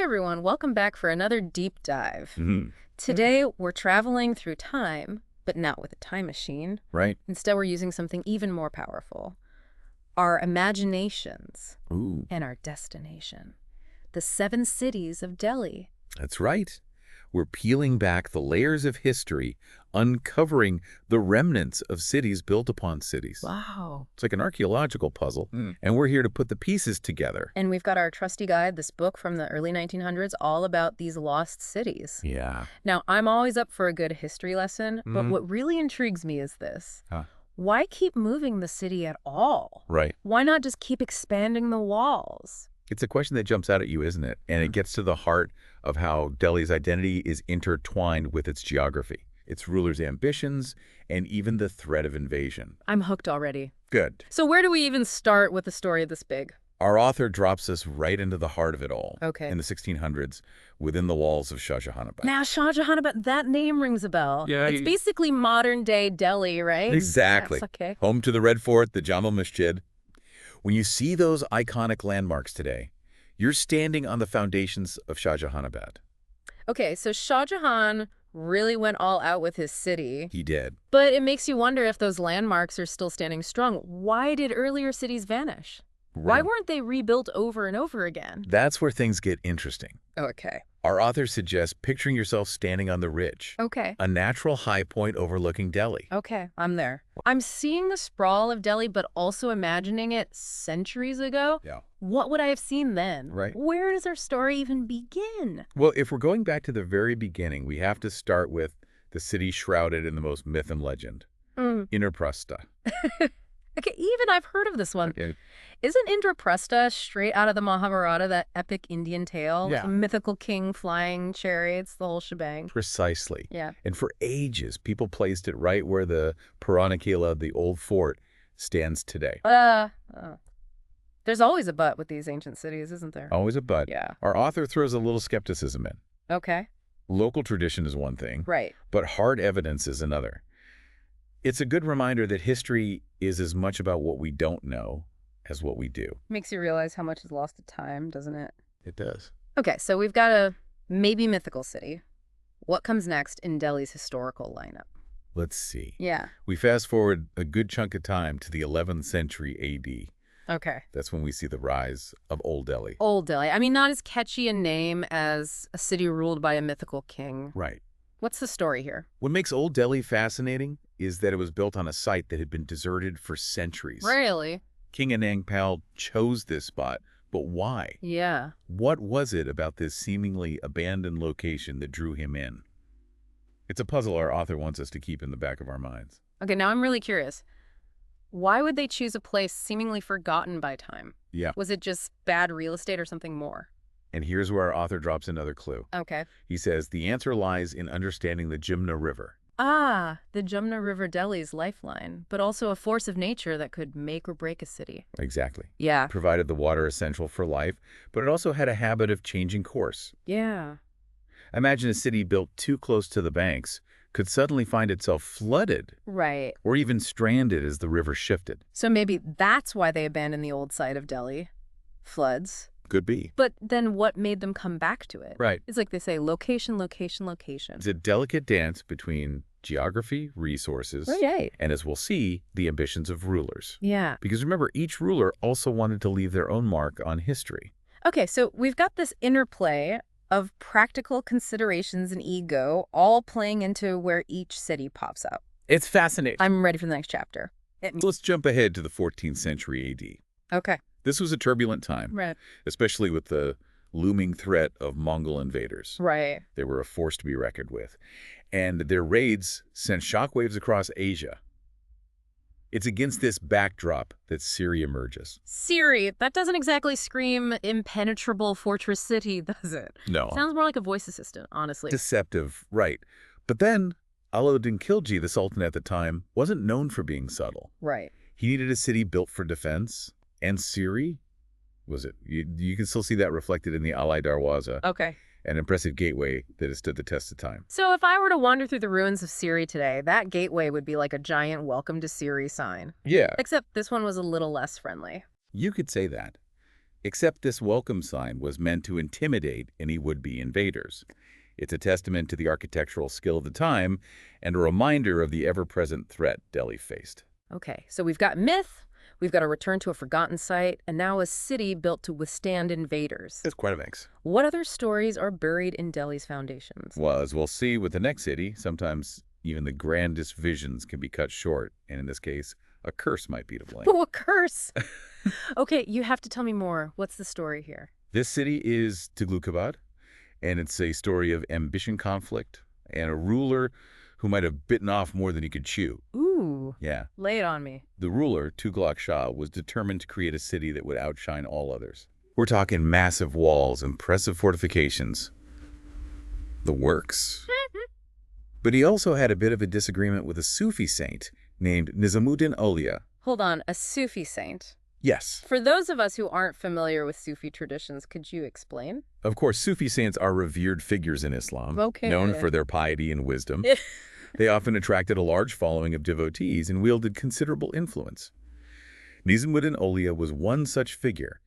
Hey everyone, welcome back for another deep dive. Hmm. Today we're traveling through time, but not with a time machine. Right? Instead, we're using something even more powerful. Our imaginations Ooh, and our destination. The 7 cities of Delhi. that's right. We're peeling back the layers of history, uncovering the remnants of cities built upon cities. Wow. It's like an archaeological puzzle, and we're here to put the pieces together. And we've got our trusty guide, this book from the early 1900s, all about these lost cities. Yeah. Now, I'm always up for a good history lesson, but Mhm. what really intrigues me is this. Huh. Why keep moving the city at all? Right. Why not just keep expanding the walls? It's a question that jumps out at you, isn't it? And it gets to the heart of how Delhi's identity is intertwined with its geography, its rulers' ambitions, and even the threat of invasion. I'm hooked already. Good. So where do we even start with a story this big? Our author drops us right into the heart of it all. Okay. In the 1600s, within the walls of Shah Jahanabad. Now, Shah Jahanabad, that name rings a bell. Yeah, It's basically modern-day Delhi, right? Exactly. That's okay. Home to the Red Fort, the Jama Masjid. When you see those iconic landmarks today, you're standing on the foundations of Shah Jahanabad. Okay, so Shah Jahan really went all out with his city. He did. But it makes you wonder if those landmarks are still standing strong. Why did earlier cities vanish? Why Right. weren't they rebuilt over and over again? That's where things get interesting. Okay. Our author suggests picturing yourself standing on the ridge, Okay. a natural high point overlooking Delhi. Okay, I'm there. I'm seeing the sprawl of Delhi, but also imagining it centuries ago. Yeah. What would I have seen then? Right. Where does our story even begin? Well, if we're going back to the very beginning, we have to start with the city shrouded in the most myth and legend, Indraprastha. Okay, even I've heard of this one. Okay. Isn't Indraprastha straight out of the Mahabharata, that epic Indian tale? Yeah. A mythical king flying chariots, the whole shebang. Precisely. Yeah. And for ages, people placed it right where the Puranikila, the old fort, stands today. There's always a but with these ancient cities, isn't there? Always a but. Yeah. Our author throws a little skepticism in. Okay. Local tradition is one thing, Right. but hard evidence is another. It's a good reminder that history is as much about what we don't know as what we do. Makes you realize how much is lost to time, doesn't it? It does. Okay, so we've got a maybe mythical city. What comes next in Delhi's historical lineup? Let's see. Yeah. We fast forward a good chunk of time to the 11th century AD. Okay. That's when we see the rise of Old Delhi. Old Delhi. I mean, not as catchy a name as a city ruled by a mythical king. Right. What's the story here? What makes Old Delhi fascinating is that it was built on a site that had been deserted for centuries. Really? King Anangpal chose this spot, but why? Yeah. What was it about this seemingly abandoned location that drew him in? It's a puzzle our author wants us to keep in the back of our minds. Okay, now I'm really curious. Why would they choose a place seemingly forgotten by time? Yeah, Was it just bad real estate or something more? and here's where our author drops another clue. Okay. He says the answer lies in understanding the Jumna River. Ah, the Jumna River Delhi's lifeline, but also a force of nature that could make or break a city. Exactly. Yeah. Provided the water essential for life, but it also had a habit of changing course. Yeah. Imagine a city built too close to the banks could suddenly find itself flooded Right. or even stranded as the river shifted. So maybe that's why they abandoned the old site of Delhi. Floods. Could be. But then what made them come back to it? Right. It's like they say, location, location, location. It's a delicate dance between geography, resources, Right. and as we'll see, the ambitions of rulers. Yeah. Because remember, each ruler also wanted to leave their own mark on history. Okay, so we've got this interplay of practical considerations and ego all playing into where each city pops up. It's fascinating. I'm ready for the next chapter. Let's jump ahead to the 14th century AD. Okay. This was a turbulent time, Right. especially with the looming threat of Mongol invaders. Right. They were a force to be reckoned with. And their raids sent shockwaves across Asia. It's against this backdrop that Syria emerges. Siri, that doesn't exactly scream impenetrable fortress city, does it? No. Sounds more like a voice assistant, honestly. Deceptive, right. But then, Alauddin Khilji, the Sultan at the time, wasn't known for being subtle. Right. He needed a city built for defense. And Siri, was it? You can still see that reflected in the Alai Darwaza, Okay. an impressive gateway that has stood the test of time. So if I were to wander through the ruins of Siri today, that gateway would be like a giant welcome to Siri sign. Yeah, Except this one was a little less friendly. you could say that. Except this welcome sign was meant to intimidate any would-be invaders. It's a testament to the architectural skill of the time and a reminder of the ever-present threat Delhi faced. Okay, so we've got myth, we've got a return to a forgotten site, and now a city built to withstand invaders. It's quite a mix. What other stories are buried in Delhi's foundations? Well, as we'll see with the next city, sometimes even the grandest visions can be cut short, and in this case, a curse might be to blame. Oh, a curse! Okay, you have to tell me more. What's the story here? This city is Tughlaqabad, and it's a story of ambition conflict and a ruler who might have bitten off more than he could chew. Ooh. Yeah. Lay it on me. The ruler, Tughlaq Shah, was determined to create a city that would outshine all others. We're talking massive walls, impressive fortifications, the works. But he also had a bit of a disagreement with a Sufi saint named Nizamuddin Aulia. Hold on, a Sufi saint. Yes. For those of us who aren't familiar with Sufi traditions, could you explain? Of course, Sufi saints are revered figures in Islam, Okay. known for their piety and wisdom. They often attracted a large following of devotees and wielded considerable influence. Nizamuddin Aulia was one such figure,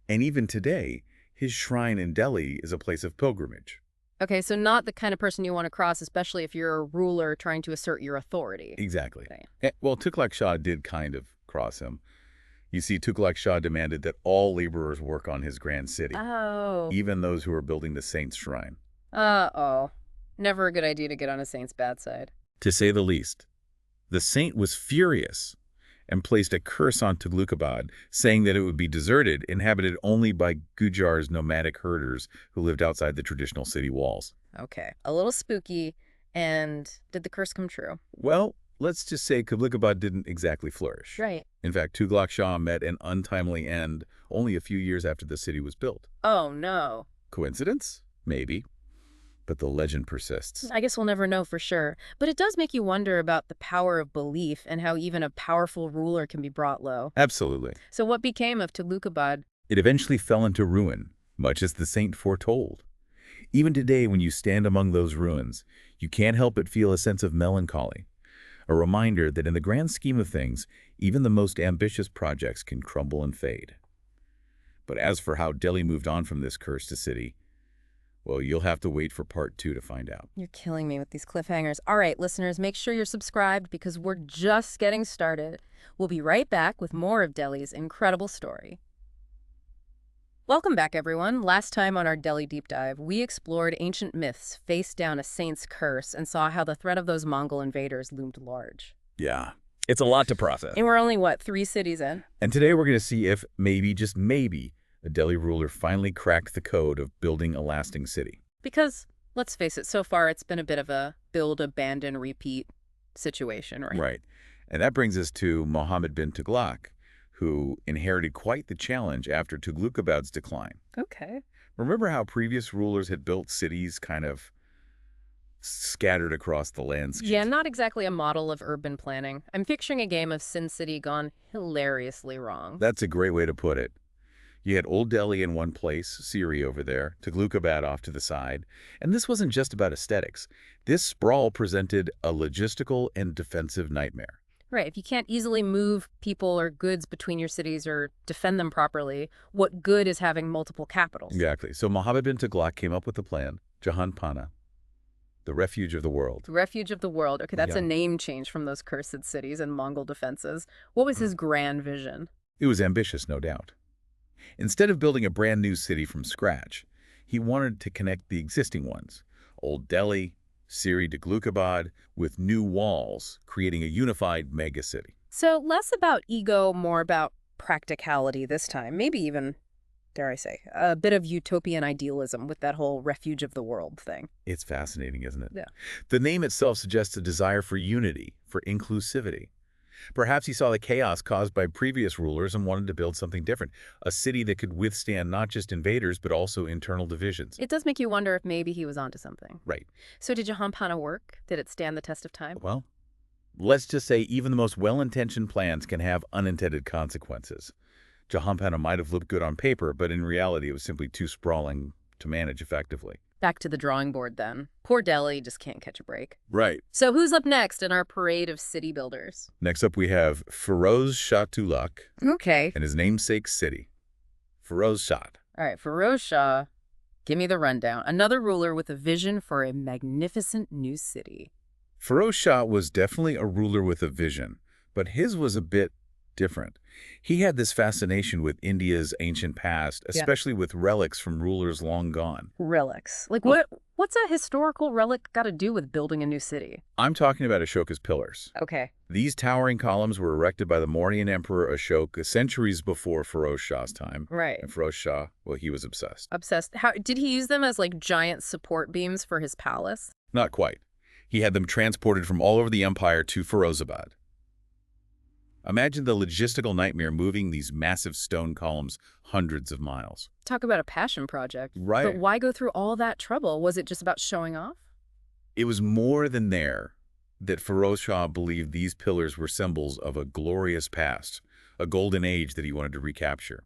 and even today, his shrine in Delhi is a place of pilgrimage. Okay, so not the kind of person you want to cross, especially if you're a ruler trying to assert your authority. Exactly. Okay. Well, Tughlaq Shah did kind of cross him. You see, Tughlaq Shah demanded that all laborers work on his grand city, Oh. even those who were building the saint's shrine. Uh-oh. Never a good idea to get on a saint's bad side. To say the least. The saint was furious and placed a curse on Tughlaqabad, saying that it would be deserted, inhabited only by Gujar's nomadic herders who lived outside the traditional city walls. Okay. A little spooky. And did the curse come true? Well, let's just say Tughlaqabad didn't exactly flourish. Right. In fact, Tughlaq Shah met an untimely end only a few years after the city was built. Oh, no. Coincidence? Maybe. But the legend persists. I guess we'll never know for sure. But it does make you wonder about the power of belief and how even a powerful ruler can be brought low. Absolutely. So what became of Tughlaqabad? It eventually fell into ruin, much as the saint foretold. Even today, when you stand among those ruins, you can't help but feel a sense of melancholy. A reminder that in the grand scheme of things, even the most ambitious projects can crumble and fade. But as for how Delhi moved on from this cursed city, well, you'll have to wait for part 2 to find out. You're killing me with these cliffhangers. All right, listeners, make sure you're subscribed because we're just getting started. We'll be right back with more of Delhi's incredible story. Welcome back, everyone. Last time on our Delhi Deep Dive, we explored ancient myths, faced down a saint's curse, and saw how the threat of those Mongol invaders loomed large. Yeah. It's a lot to process. And we're only, what, 3 cities in? And today we're going to see if maybe, just maybe, a Delhi ruler finally cracked the code of building a lasting city. Because, let's face it, so far it's been a bit of a build, abandon, repeat situation, right? Right. And that brings us to Muhammad bin Tughlaq, who inherited quite the challenge after Tughlaqabad's decline. Okay. Remember how previous rulers had built cities kind of scattered across the landscape? Yeah, not exactly a model of urban planning. I'm picturing a game of Sin City gone hilariously wrong. That's a great way to put it. You had Old Delhi in one place, Siri over there, Tughlaqabad off to the side. And this wasn't just about aesthetics. This sprawl presented a logistical and defensive nightmare. Right, if you can't easily move people or goods between your cities or defend them properly, what good is having multiple capitals? Exactly. So Muhammad bin Tughlaq came up with the plan, Jahanpana, the refuge of the world. Refuge of the world. Okay, that's Yeah. a name change from those cursed cities and Mongol defenses. What was his grand vision? It was ambitious, no doubt. Instead of building a brand new city from scratch, he wanted to connect the existing ones, Old Delhi, Siri Tughlaqabad, with new walls, creating a unified megacity. So less about ego, more about practicality this time. Maybe even, dare I say, a bit of utopian idealism with that whole refuge of the world thing. It's fascinating, isn't it? Yeah. The name itself suggests a desire for unity, for inclusivity. Perhaps he saw the chaos caused by previous rulers and wanted to build something different, a city that could withstand not just invaders, but also internal divisions. It does make you wonder if maybe he was onto something. Right. So did Jahanpana work? Did it stand the test of time? Well, let's just say even the most well-intentioned plans can have unintended consequences. Jahanpana might have looked good on paper, but in reality it was simply too sprawling to manage effectively. Back to the drawing board then. Poor Delhi just can't catch a break. Right. So who's up next in our parade of city builders? Next up we have Firoz Shah Tughlaq Okay. and his namesake city, Firoz Shah. All right, Firoz Shah, give me the rundown. Another ruler with a vision for a magnificent new city. Firoz Shah was definitely a ruler with a vision, but his was a bit different. He had this fascination with India's ancient past, Yeah. especially with relics from rulers long gone. Relics. Like, Oh. what's a historical relic got to do with building a new city? I'm talking about Ashoka's pillars. Okay. These towering columns were erected by the Mauryan Emperor Ashoka centuries before Firoz Shah's time. Right. And Firoz Shah, well, he was obsessed. Obsessed. How did he use them as like giant support beams for his palace? Not quite. He had them transported from all over the empire to Firozabad. Imagine the logistical nightmare moving these massive stone columns hundreds of miles. Talk about a passion project. Right. But why go through all that trouble? Was it just about showing off? It was more than there that Firoz Shah believed these pillars were symbols of a glorious past, a golden age that he wanted to recapture.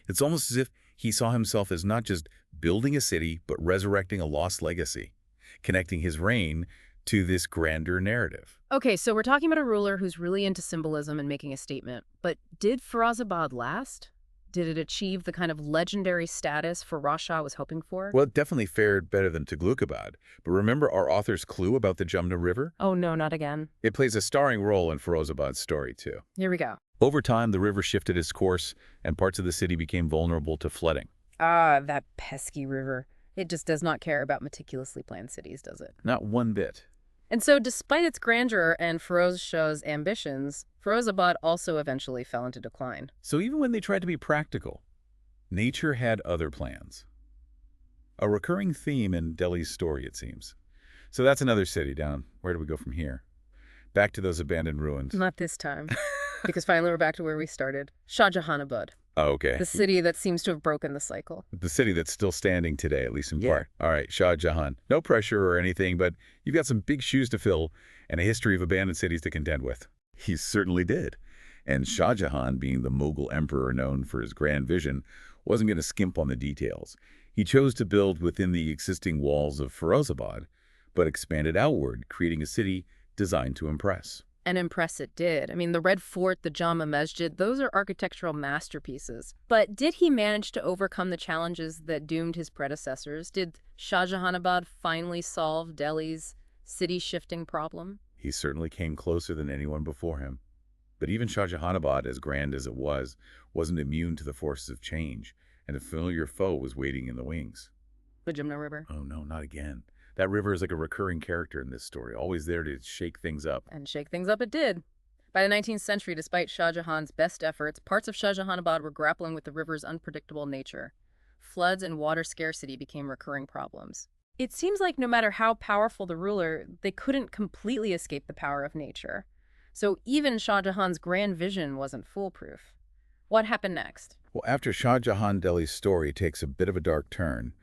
It's almost as if he saw himself as not just building a city, but resurrecting a lost legacy, connecting his reign to this grandeur narrative. Okay, so we're talking about a ruler who's really into symbolism and making a statement. But did Firozabad last? Did it achieve the kind of legendary status Firoz Shah was hoping for? Well, it definitely fared better than Taglukabad. But remember our author's clue about the Jumna River? Oh, no, not again. It plays a starring role in Firozabad's story, too. Here we go. Over time, the river shifted its course, and parts of the city became vulnerable to flooding. Ah, that pesky river. It just does not care about meticulously planned cities, does it? Not one bit. And so despite its grandeur and Firoz Shah's ambitions, Firozabad also eventually fell into decline. So even when they tried to be practical, nature had other plans. A recurring theme in Delhi's story, it seems. So that's another city down. Where do we go from here? Back to those abandoned ruins. Not this time, because finally we're back to where we started. Shah Jahanabad, Oh, okay. the city that seems to have broken the cycle. The city that's still standing today, at least in Yeah. part. All right, Shah Jahan. No pressure or anything, but you've got some big shoes to fill and a history of abandoned cities to contend with. He certainly did. And Shah Jahan, being the Mughal emperor known for his grand vision, wasn't going to skimp on the details. He chose to build within the existing walls of Firozabad, but expanded outward, creating a city designed to impress. And impress it did. I mean, the Red Fort, the Jama Masjid, those are architectural masterpieces. But did he manage to overcome the challenges that doomed his predecessors? Did Shah Jahanabad finally solve Delhi's city-shifting problem? He certainly came closer than anyone before him. But even Shah Jahanabad, as grand as it was, wasn't immune to the forces of change, and a familiar foe was waiting in the wings. The Jumna River. Oh no, not again. That river is like a recurring character in this story, always there to shake things up. And shake things up it did. By the 19th century, despite Shah Jahan's best efforts, parts of Shah Jahanabad were grappling with the river's unpredictable nature. Floods and water scarcity became recurring problems. It seems like no matter how powerful the ruler, they couldn't completely escape the power of nature. So even Shah Jahan's grand vision wasn't foolproof. What happened next? Well, after Shah Jahan, Delhi's story takes a bit of a dark turn.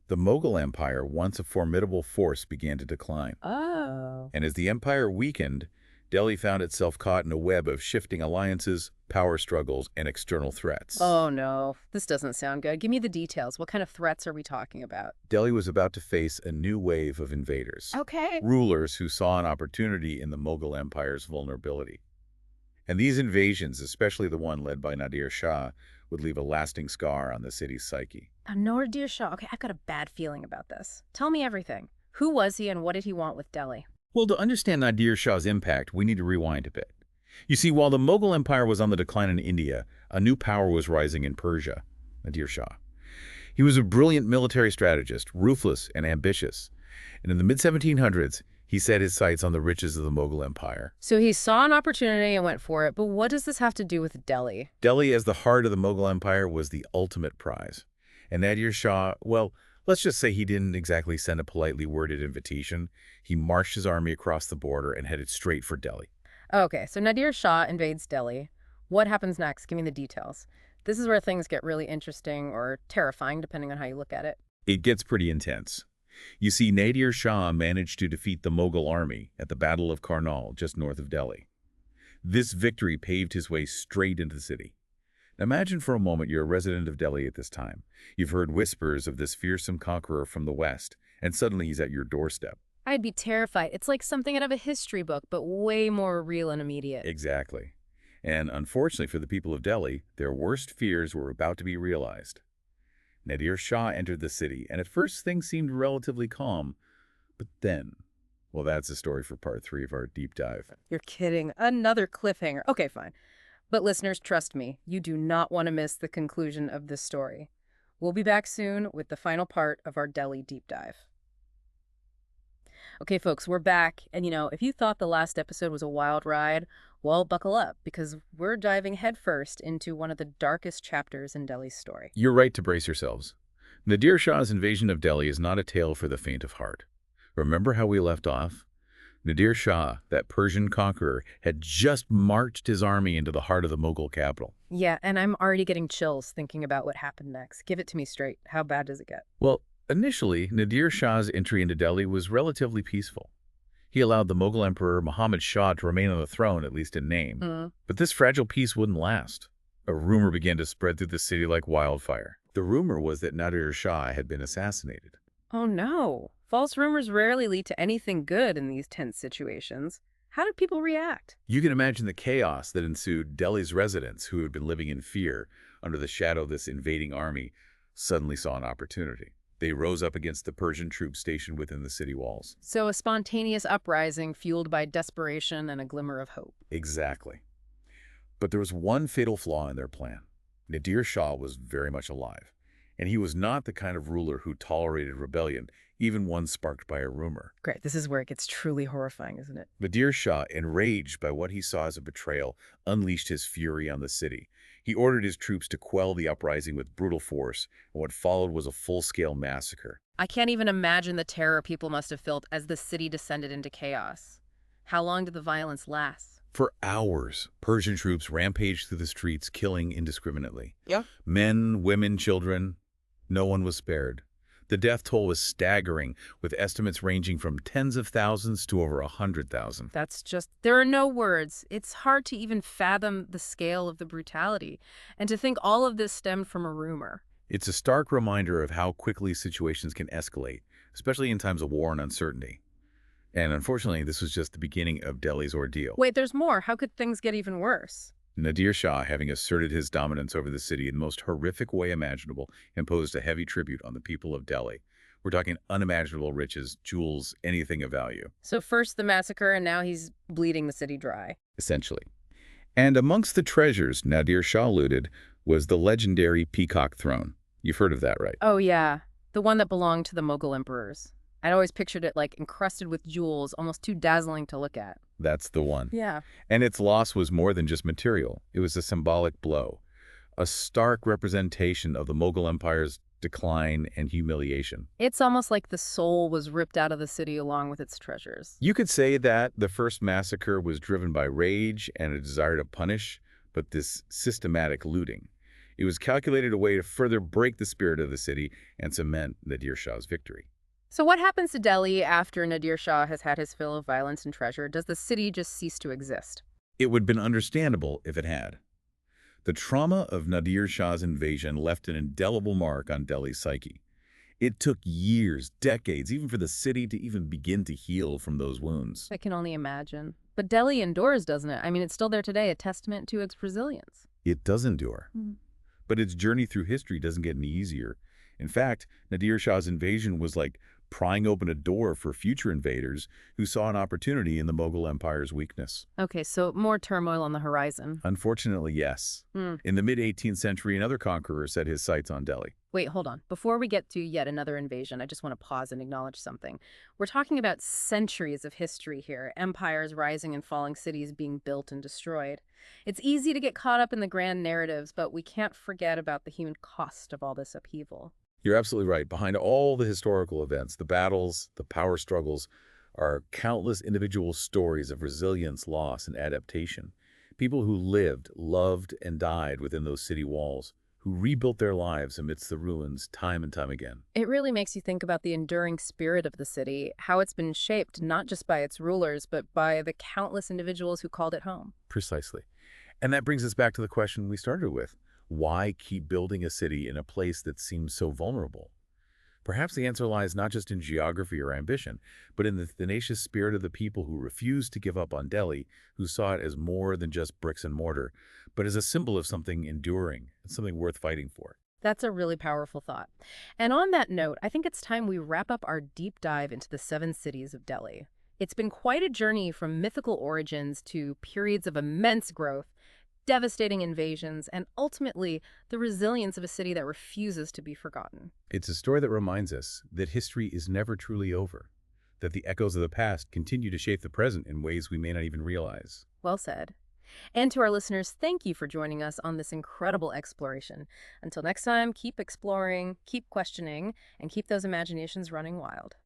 The Mughal Empire, once a formidable force, began to decline. Oh. And as the empire weakened, Delhi found itself caught in a web of shifting alliances, power struggles, and external threats. Oh no, this doesn't sound good. Give me the details. What kind of threats are we talking about? Delhi was about to face a new wave of invaders. Okay. Rulers who saw an opportunity in the Mughal Empire's vulnerability. And these invasions, especially the one led by Nadir Shah, would leave a lasting scar on the city's psyche. Nadir Shah. Okay, I've got a bad feeling about this. Tell me everything. Who was he and what did he want with Delhi? Well, to understand Nadir Shah's impact, we need to rewind a bit. You see, while the Mughal Empire was on the decline in India, a new power was rising in Persia, Nadir Shah. He was a brilliant military strategist, ruthless and ambitious. And in the mid-1700s, he set his sights on the riches of the Mughal Empire. So he saw an opportunity and went for it, but what does this have to do with Delhi? Delhi, as the heart of the Mughal Empire, was the ultimate prize. And Nadir Shah, well, let's just say he didn't exactly send a politely worded invitation. He marched his army across the border and headed straight for Delhi. Okay, so Nadir Shah invades Delhi. What happens next? Give me the details. This is where things get really interesting or terrifying, depending on how you look at it. It gets pretty intense. You see, Nadir Shah managed to defeat the Mughal army at the Battle of Karnal, just north of Delhi. This victory paved his way straight into the city. Imagine for a moment you're a resident of Delhi at this time. You've heard whispers of this fearsome conqueror from the west, and suddenly he's at your doorstep. I'd be terrified. It's like something out of a history book, but way more real and immediate. Exactly. And unfortunately for the people of Delhi, their worst fears were about to be realized. Nadir Shah entered the city, and at first things seemed relatively calm. But then, well, that's a story for part 3 of our deep dive. You're kidding. Another cliffhanger. Okay, fine. But listeners, trust me, you do not want to miss the conclusion of this story. We'll be back soon with the final part of our Delhi deep dive. Okay, folks, we're back. And if you thought the last episode was a wild ride, well, buckle up, because we're diving headfirst into one of the darkest chapters in Delhi's story. You're right to brace yourselves. Nadir Shah's invasion of Delhi is not a tale for the faint of heart. Remember how we left off? Nadir Shah, that Persian conqueror, had just marched his army into the heart of the Mughal capital. Yeah, and I'm already getting chills thinking about what happened next. Give it to me straight. How bad does it get? Well, initially, Nadir Shah's entry into Delhi was relatively peaceful. He allowed the Mughal Emperor Muhammad Shah to remain on the throne, at least in name. But this fragile peace wouldn't last. A rumor began to spread through the city like wildfire. The rumor was that Nadir Shah had been assassinated. Oh no. False rumors rarely lead to anything good in these tense situations. How did people react? You can imagine the chaos that ensued. Delhi's residents, who had been living in fear under the shadow of this invading army, suddenly saw an opportunity. They rose up against the Persian troops stationed within the city walls. So a spontaneous uprising fueled by desperation and a glimmer of hope. Exactly. But there was one fatal flaw in their plan. Nadir Shah was very much alive, and he was not the kind of ruler who tolerated rebellion, even one sparked by a rumor. Great, this is where it gets truly horrifying, isn't it? Nadir Shah, enraged by what he saw as a betrayal, unleashed his fury on the city. He ordered his troops to quell the uprising with brutal force, and what followed was a full-scale massacre. I can't even imagine the terror people must have felt as the city descended into chaos. How long did the violence last? For hours, Persian troops rampaged through the streets, killing indiscriminately. Yeah. Men, women, children, no one was spared. The death toll was staggering, with estimates ranging from tens of thousands to over 100,000. There are no words. It's hard to even fathom the scale of the brutality, and to think all of this stemmed from a rumor. It's a stark reminder of how quickly situations can escalate, especially in times of war and uncertainty. And unfortunately, this was just the beginning of Delhi's ordeal. Wait, there's more. How could things get even worse? Nadir Shah, having asserted his dominance over the city in the most horrific way imaginable, imposed a heavy tribute on the people of Delhi. We're talking unimaginable riches, jewels, anything of value. So first the massacre, and now he's bleeding the city dry. Essentially. And amongst the treasures Nadir Shah looted was the legendary Peacock Throne. You've heard of that, right? Oh yeah, the one that belonged to the Mughal emperors. I'd always pictured it like encrusted with jewels, almost too dazzling to look at. That's the one. Yeah. And its loss was more than just material. It was a symbolic blow, a stark representation of the Mughal Empire's decline and humiliation. It's almost like the soul was ripped out of the city along with its treasures. You could say that the first massacre was driven by rage and a desire to punish, but this systematic looting. It was calculated a way to further break the spirit of the city and cement Nadir Shah's victory. So what happens to Delhi after Nadir Shah has had his fill of violence and treasure? Does the city just cease to exist? It would have been understandable if it had. The trauma of Nadir Shah's invasion left an indelible mark on Delhi's psyche. It took years, decades, even for the city to even begin to heal from those wounds. I can only imagine. But Delhi endures, doesn't it? I mean, it's still there today, a testament to its resilience. It does endure. But its journey through history doesn't get any easier. In fact, Nadir Shah's invasion was like prying open a door for future invaders who saw an opportunity in the Mughal Empire's weakness. Okay, so more turmoil on the horizon. Unfortunately, yes. In the mid-18th century, another conqueror set his sights on Delhi. Wait, hold on. Before we get to yet another invasion, I just want to pause and acknowledge something. We're talking about centuries of history here, empires rising and falling, cities being built and destroyed. It's easy to get caught up in the grand narratives, but we can't forget about the human cost of all this upheaval. You're absolutely right. Behind all the historical events, the battles, the power struggles, are countless individual stories of resilience, loss, and adaptation. People who lived, loved, and died within those city walls, who rebuilt their lives amidst the ruins time and time again. It really makes you think about the enduring spirit of the city, how it's been shaped not just by its rulers, but by the countless individuals who called it home. Precisely. And that brings us back to the question we started with. Why keep building a city in a place that seems so vulnerable? Perhaps the answer lies not just in geography or ambition, but in the tenacious spirit of the people who refused to give up on Delhi, who saw it as more than just bricks and mortar, but as a symbol of something enduring and something worth fighting for. That's a really powerful thought. And on that note, I think it's time we wrap up our deep dive into the seven cities of Delhi. It's been quite a journey from mythical origins to periods of immense growth, devastating invasions, and ultimately the resilience of a city that refuses to be forgotten. It's a story that reminds us that history is never truly over, that the echoes of the past continue to shape the present in ways we may not even realize. Well said. And to our listeners, thank you for joining us on this incredible exploration. Until next time, keep exploring, keep questioning, and keep those imaginations running wild.